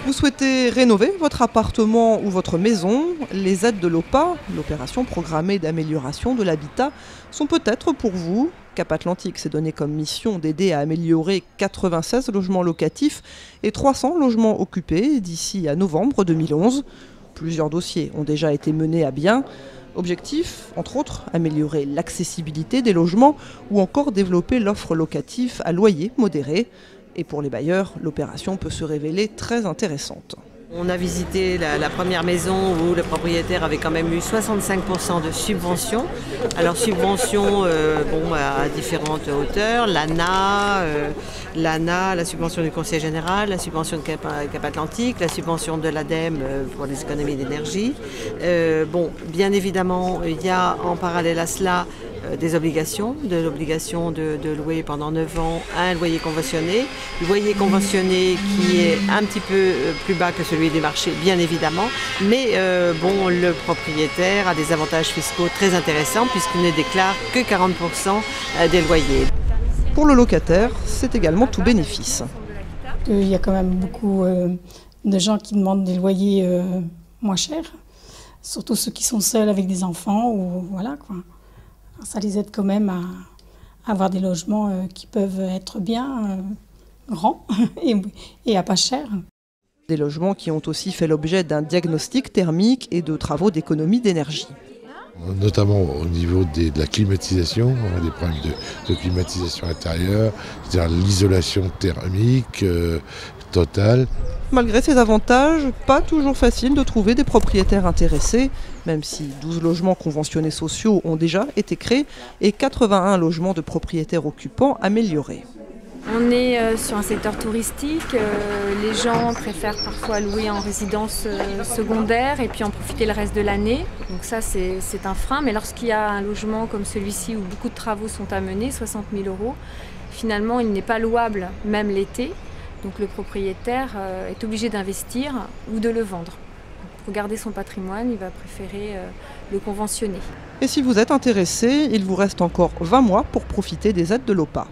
Vous souhaitez rénover votre appartement ou votre maison? Les aides de l'OPA, l'opération programmée d'amélioration de l'habitat, sont peut-être pour vous. Cap Atlantique s'est donné comme mission d'aider à améliorer 96 logements locatifs et 300 logements occupés d'ici à novembre 2011. Plusieurs dossiers ont déjà été menés à bien. Objectif, entre autres, améliorer l'accessibilité des logements ou encore développer l'offre locative à loyer modéré. Et pour les bailleurs, l'opération peut se révéler très intéressante. On a visité la première maison où le propriétaire avait quand même eu 65% de subventions. Alors subventions à différentes hauteurs, l'ANA, la subvention du Conseil général, la subvention de Cap Atlantique, la subvention de l'ADEME pour les économies d'énergie. Bien évidemment, il y a en parallèle à cela des obligations, de l'obligation de louer pendant 9 ans un loyer conventionné. Le loyer conventionné qui est un petit peu plus bas que celui des marchés, bien évidemment, mais le propriétaire a des avantages fiscaux très intéressants puisqu'il ne déclare que 40% des loyers. Pour le locataire, c'est également tout bénéfice. Il y a quand même beaucoup de gens qui demandent des loyers moins chers, surtout ceux qui sont seuls avec des enfants ou voilà quoi. Ça les aide quand même à avoir des logements qui peuvent être bien grands et à pas cher. Des logements qui ont aussi fait l'objet d'un diagnostic thermique et de travaux d'économie d'énergie. Notamment au niveau de la climatisation, on a des problèmes de climatisation intérieure, c'est-à-dire l'isolation thermique totale. Malgré ces avantages, pas toujours facile de trouver des propriétaires intéressés, même si 12 logements conventionnés sociaux ont déjà été créés et 81 logements de propriétaires occupants améliorés. On est sur un secteur touristique, les gens préfèrent parfois louer en résidence secondaire et puis en profiter le reste de l'année. Donc ça c'est un frein, mais lorsqu'il y a un logement comme celui-ci où beaucoup de travaux sont à mener, 60 000 €, finalement il n'est pas louable même l'été. Donc le propriétaire est obligé d'investir ou de le vendre. Pour garder son patrimoine, il va préférer le conventionner. Et si vous êtes intéressé, il vous reste encore 20 mois pour profiter des aides de l'OPA.